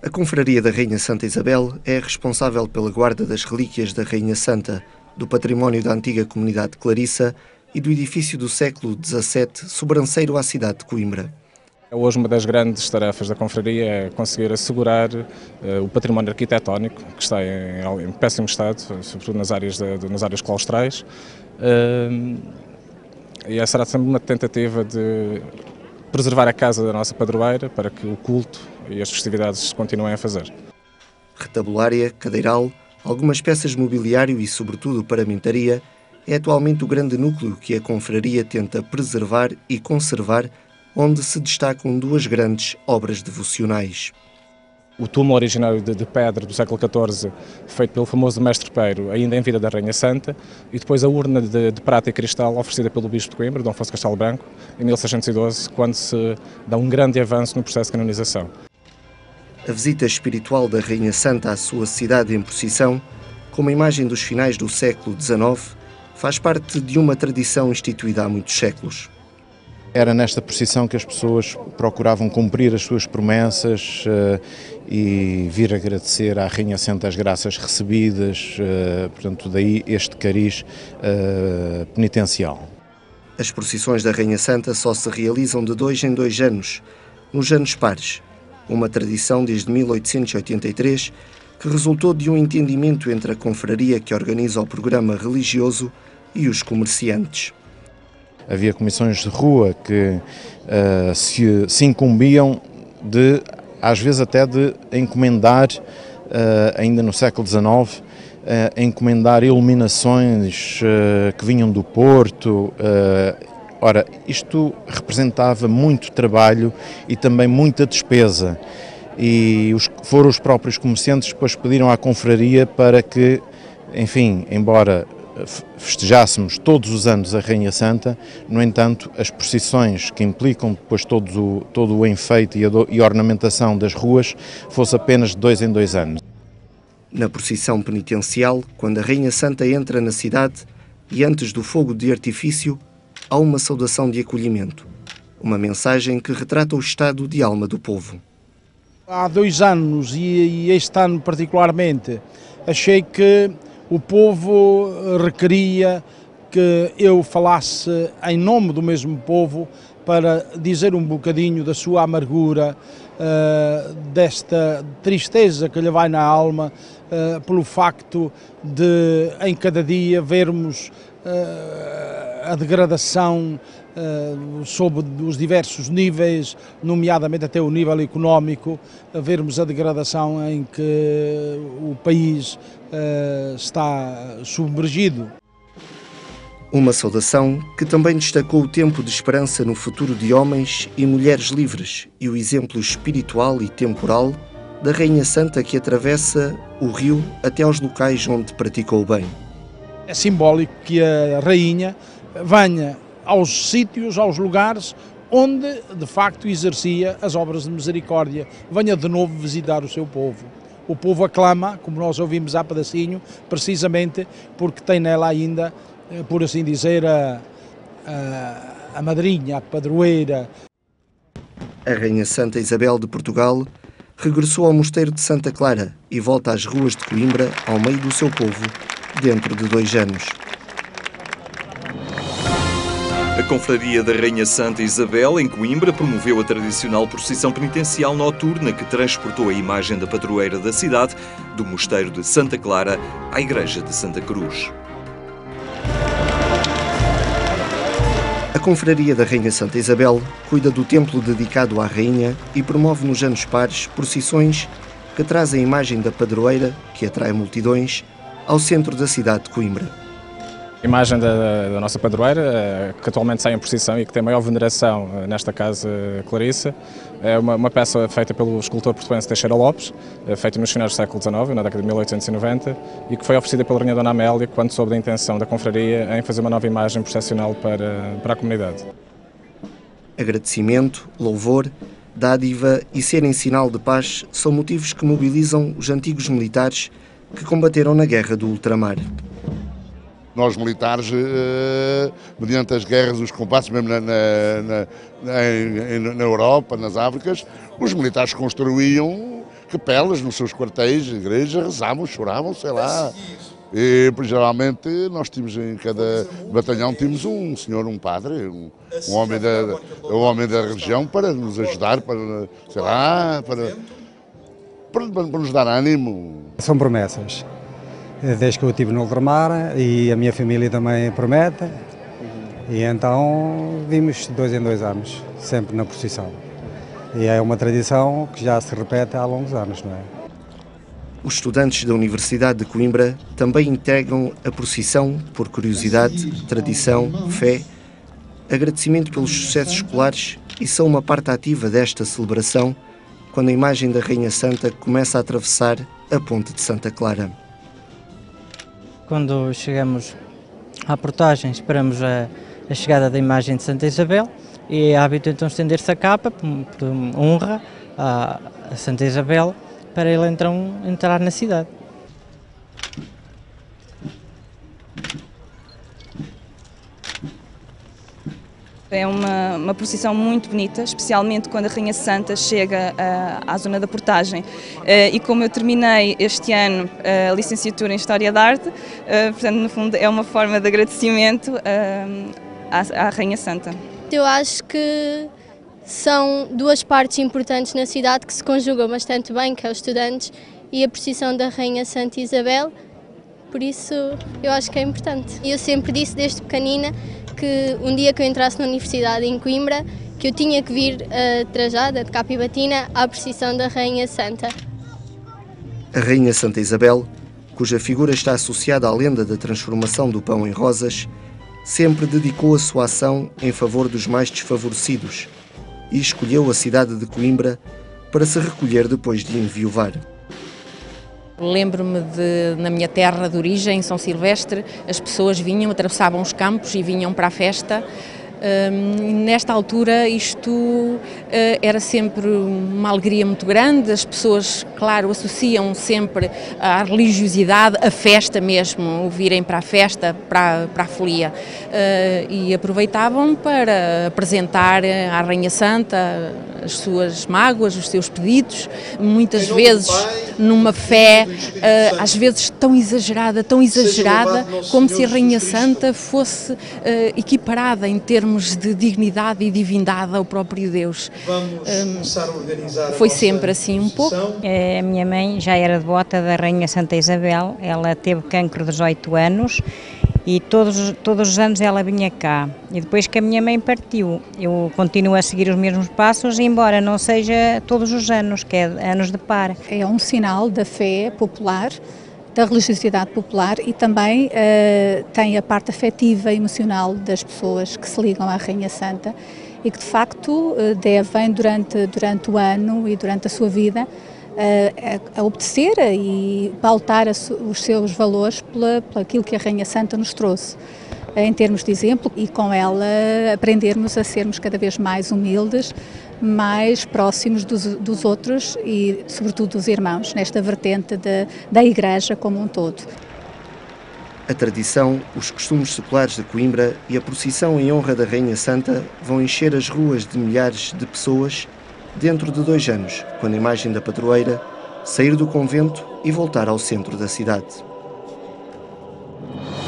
A Confraria da Rainha Santa Isabel é responsável pela guarda das relíquias da Rainha Santa, do património da antiga comunidade de Clarissa e do edifício do século XVII, sobranceiro à cidade de Coimbra. Hoje uma das grandes tarefas da Confraria é conseguir assegurar o património arquitetónico, que está em péssimo estado, sobretudo nas áreas claustrais, e essa será sempre uma tentativa de preservar a casa da nossa padroeira para que o culto e as festividades se continuem a fazer. Retabulária, cadeiral, algumas peças de mobiliário e, sobretudo, paramentaria é atualmente o grande núcleo que a Confraria tenta preservar e conservar, onde se destacam duas grandes obras devocionais. O túmulo originário de pedra do século XIV, feito pelo famoso mestre Peiro, ainda em vida da Rainha Santa, e depois a urna de prata e cristal oferecida pelo Bispo de Coimbra, Dom Afonso Castelo Branco, em 1612, quando se dá um grande avanço no processo de canonização. A visita espiritual da Rainha Santa à sua cidade em procissão, como imagem dos finais do século XIX, faz parte de uma tradição instituída há muitos séculos. Era nesta procissão que as pessoas procuravam cumprir as suas promessas e vir agradecer à Rainha Santa as graças recebidas, portanto daí este cariz penitencial. As procissões da Rainha Santa só se realizam de 2 em 2 anos, nos anos pares, uma tradição desde 1883 que resultou de um entendimento entre a confraria que organiza o programa religioso e os comerciantes. Havia comissões de rua que se incumbiam de, às vezes até de encomendar, ainda no século XIX, encomendar iluminações que vinham do Porto. Ora, isto representava muito trabalho e também muita despesa. E foram os próprios comerciantes que depois pediram à confraria para que, enfim, embora festejássemos todos os anos a Rainha Santa, no entanto, as procissões que implicam depois todo o enfeite e a ornamentação das ruas fosse apenas de 2 em 2 anos. Na procissão penitencial, quando a Rainha Santa entra na cidade e antes do fogo de artifício, há uma saudação de acolhimento, uma mensagem que retrata o estado de alma do povo. Há 2 anos e este ano particularmente, achei que o povo requeria que eu falasse em nome do mesmo povo para dizer um bocadinho da sua amargura, desta tristeza que lhe vai na alma, pelo facto de em cada dia vermos a degradação sob os diversos níveis, nomeadamente até o nível económico, vermos a degradação em que o país está submergido. Uma saudação que também destacou o tempo de esperança no futuro de homens e mulheres livres e o exemplo espiritual e temporal da Rainha Santa que atravessa o rio até aos locais onde praticou o bem. É simbólico que a Rainha venha aos sítios, aos lugares onde de facto exercia as obras de misericórdia, venha de novo visitar o seu povo. O povo aclama, como nós ouvimos há pedacinho, precisamente porque tem nela ainda, por assim dizer, a madrinha, a padroeira. A Rainha Santa Isabel de Portugal regressou ao Mosteiro de Santa Clara e volta às ruas de Coimbra ao meio do seu povo dentro de 2 anos. A Confraria da Rainha Santa Isabel, em Coimbra, promoveu a tradicional procissão penitencial noturna que transportou a imagem da padroeira da cidade, do Mosteiro de Santa Clara, à Igreja de Santa Cruz. A Confraria da Rainha Santa Isabel cuida do templo dedicado à Rainha e promove nos anos pares procissões que trazem a imagem da padroeira, que atrai multidões, ao centro da cidade de Coimbra. A imagem da nossa padroeira, que atualmente sai em procissão e que tem maior veneração nesta casa Clarissa, é uma peça feita pelo escultor portuense Teixeira Lopes, feita nos finais do século XIX, na década de 1890, e que foi oferecida pela Rainha Dona Amélia quando soube da intenção da confraria em fazer uma nova imagem processional para a comunidade. Agradecimento, louvor, dádiva e serem sinal de paz são motivos que mobilizam os antigos militares que combateram na Guerra do Ultramar. Nós militares, mediante as guerras, os combates mesmo na Europa, nas Áfricas, os militares construíam capelas, nos seus quartéis, igrejas, rezavam, choravam, sei lá. E geralmente nós tínhamos em cada batalhão tínhamos um senhor, um padre, um homem da religião para nos ajudar, para, sei lá, para nos dar ânimo. São promessas. Desde que eu estive no ultramar e a minha família também promete, e então vimos de 2 em 2 anos, sempre na procissão. E é uma tradição que já se repete há longos anos, não é? Os estudantes da Universidade de Coimbra também integram a procissão por curiosidade, tradição, fé, agradecimento pelos sucessos escolares e são uma parte ativa desta celebração quando a imagem da Rainha Santa começa a atravessar a ponte de Santa Clara. Quando chegamos à portagem, esperamos a chegada da imagem de Santa Isabel e é hábito então estender-se a capa por honra a Santa Isabel para ele então entrar na cidade. É uma procissão muito bonita, especialmente quando a Rainha Santa chega à zona da portagem. E como eu terminei este ano a licenciatura em História da Arte, portanto, no fundo, é uma forma de agradecimento à Rainha Santa. Eu acho que são duas partes importantes na cidade que se conjugam bastante bem, que é os estudantes e a procissão da Rainha Santa Isabel, por isso eu acho que é importante. Eu sempre disse desde pequenina que um dia que eu entrasse na universidade em Coimbra, que eu tinha que vir trajada de capa e batina à procissão da Rainha Santa. A Rainha Santa Isabel, cuja figura está associada à lenda da transformação do pão em rosas, sempre dedicou a sua ação em favor dos mais desfavorecidos e escolheu a cidade de Coimbra para se recolher depois de enviuvar. Lembro-me de, na minha terra de origem, São Silvestre, as pessoas vinham, atravessavam os campos e vinham para a festa. Nesta altura isto era sempre uma alegria muito grande, as pessoas, claro, associam sempre à religiosidade, a festa mesmo, virem para a festa, para a folia, e aproveitavam para apresentar à Rainha Santa as suas mágoas, os seus pedidos, muitas vezes numa fé, às vezes tão exagerada, como se a Rainha Santa fosse equiparada em termos de dignidade e divindade ao próprio Deus. Foi sempre assim um pouco. A minha mãe já era devota da Rainha Santa Isabel, ela teve cancro dos 8 anos e todos os anos ela vinha cá. E depois que a minha mãe partiu, eu continuo a seguir os mesmos passos, embora não seja todos os anos, que é anos de par. É um sinal da fé popular, da religiosidade popular e também tem a parte afetiva e emocional das pessoas que se ligam à Rainha Santa e que de facto devem durante o ano e durante a sua vida a obedecer e pautar os seus valores por aquilo que a Rainha Santa nos trouxe em termos de exemplo e com ela aprendermos a sermos cada vez mais humildes, mais próximos dos outros e sobretudo dos irmãos, nesta vertente da Igreja como um todo. A tradição, os costumes seculares de Coimbra e a procissão em honra da Rainha Santa vão encher as ruas de milhares de pessoas dentro de 2 anos, quando a imagem da padroeira sair do convento e voltar ao centro da cidade.